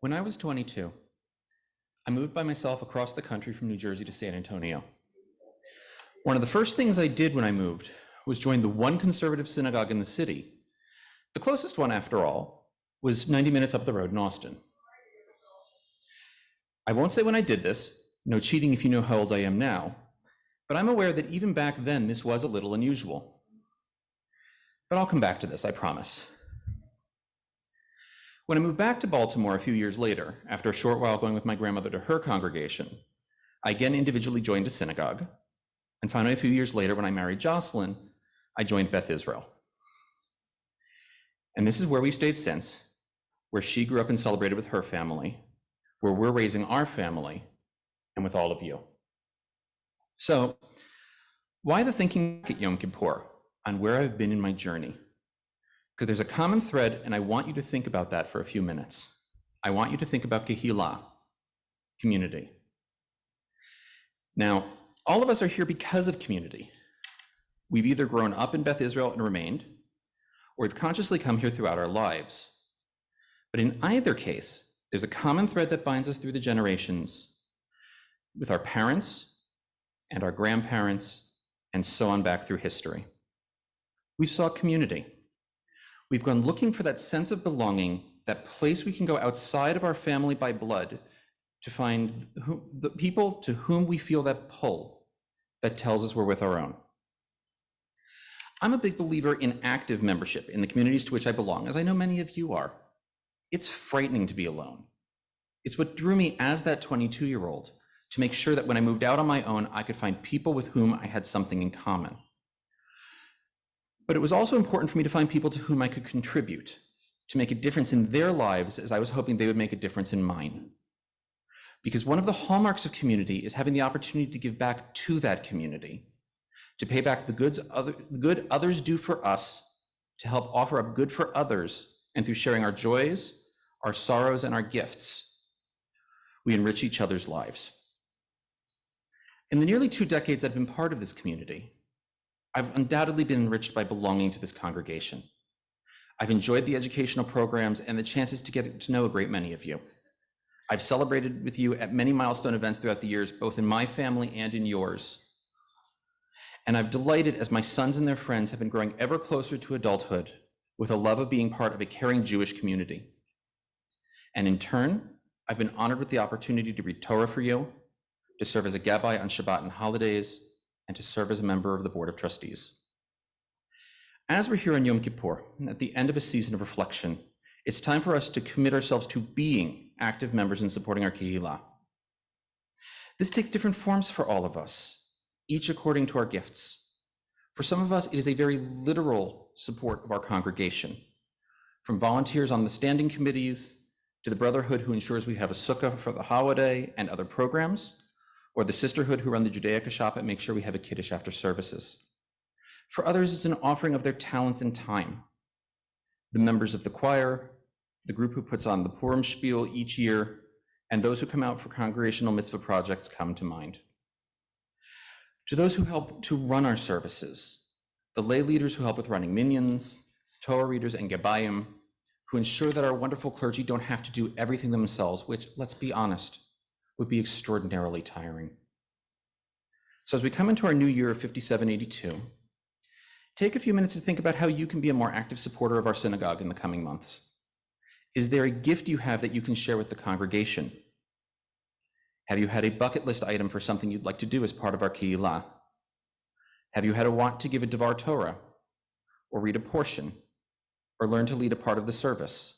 When I was 22, I moved by myself across the country from New Jersey to San Antonio. One of the first things I did when I moved was join the one conservative synagogue in the city. The closest one, after all, was 90 minutes up the road in Austin. I won't say when I did this, no cheating if you know how old I am now, but I'm aware that even back then this was a little unusual. But I'll come back to this, I promise. When I moved back to Baltimore a few years later, after a short while going with my grandmother to her congregation, I again individually joined a synagogue, and finally a few years later when I married Jocelyn, I joined Beth Israel. And this is where we've stayed since, where she grew up and celebrated with her family, where we're raising our family, and with all of you. So, why the thinking at Yom Kippur on where I've been in my journey? Because there's a common thread, and I want you to think about that for a few minutes. I want you to think about Kehillah, community. Now, all of us are here because of community. We've either grown up in Beth Israel and remained, or we've consciously come here throughout our lives. But in either case, there's a common thread that binds us through the generations with our parents and our grandparents, and so on back through history. We saw community. We've gone looking for that sense of belonging, that place we can go outside of our family by blood to find the people to whom we feel that pull that tells us we're with our own. I'm a big believer in active membership in the communities to which I belong, as I know many of you are. It's frightening to be alone. It's what drew me as that 22-year-old to make sure that when I moved out on my own, I could find people with whom I had something in common. But it was also important for me to find people to whom I could contribute, to make a difference in their lives as I was hoping they would make a difference in mine. Because one of the hallmarks of community is having the opportunity to give back to that community, to pay back the good others do for us, to help offer up good for others, and through sharing our joys, our sorrows, and our gifts, we enrich each other's lives. In the nearly 2 decades I've been part of this community, I've undoubtedly been enriched by belonging to this congregation. I've enjoyed the educational programs and the chances to get to know a great many of you. I've celebrated with you at many milestone events throughout the years, both in my family and in yours. And I've delighted as my sons and their friends have been growing ever closer to adulthood with a love of being part of a caring Jewish community. And in turn, I've been honored with the opportunity to read Torah for you, to serve as a gabbai on Shabbat and holidays, and to serve as a member of the Board of Trustees. As we're here on Yom Kippur, at the end of a season of reflection, it's time for us to commit ourselves to being active members in supporting our Kehillah. This takes different forms for all of us, each according to our gifts. For some of us, it is a very literal support of our congregation, from volunteers on the standing committees to the brotherhood who ensures we have a sukkah for the holiday and other programs, or the sisterhood who run the Judaica shop and make sure we have a kiddush after services. For others, it's an offering of their talents and time. The members of the choir, the group who puts on the Purim spiel each year, and those who come out for congregational mitzvah projects come to mind. To those who help to run our services, the lay leaders who help with running minions, Torah readers, and Gabbayim, who ensure that our wonderful clergy don't have to do everything themselves, which, let's be honest, would be extraordinarily tiring. So as we come into our new year of 5782, take a few minutes to think about how you can be a more active supporter of our synagogue in the coming months. Is there a gift you have that you can share with the congregation? Have you had a bucket list item for something you'd like to do as part of our Kehillah? Have you had a want to give a Devar Torah, or read a portion, or learn to lead a part of the service?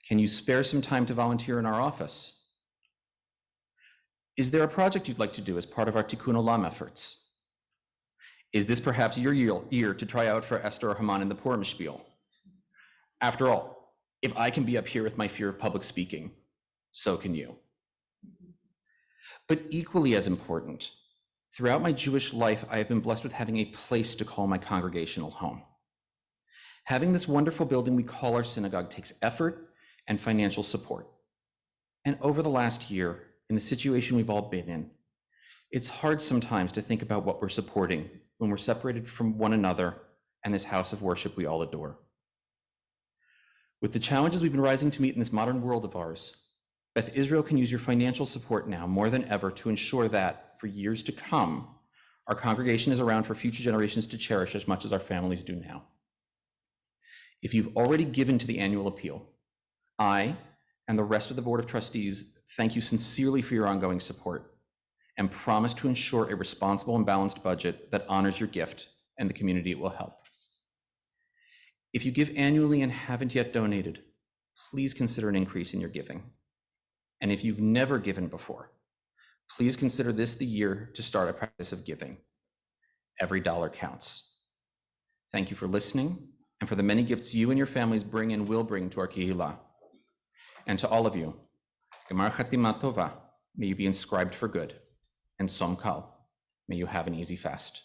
Can you spare some time to volunteer in our office? Is there a project you'd like to do as part of our Tikkun Olam efforts? Is this perhaps your year to try out for Esther or Haman in the Purim spiel? After all, if I can be up here with my fear of public speaking, so can you. But equally as important, throughout my Jewish life, I have been blessed with having a place to call my congregational home. Having this wonderful building we call our synagogue takes effort and financial support. And over the last year, in the situation we've all been in, it's hard sometimes to think about what we're supporting when we're separated from one another and this house of worship we all adore. With the challenges we've been rising to meet in this modern world of ours, Beth Israel can use your financial support now more than ever to ensure that, for years to come, our congregation is around for future generations to cherish as much as our families do now. If you've already given to the annual appeal, I and the rest of the Board of Trustees thank you sincerely for your ongoing support and promise to ensure a responsible and balanced budget that honors your gift and the community it will help. If you give annually and haven't yet donated, please consider an increase in your giving. And if you've never given before, please consider this the year to start a practice of giving. Every dollar counts. Thank you for listening and for the many gifts you and your families bring and will bring to our Kehillah. And to all of you, Gemar Chatima Tova, may you be inscribed for good, and Som Kal, may you have an easy fast.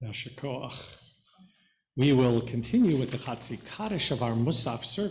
Yasher Koach. We will continue with the Chatzi Kaddish of our Musaf service.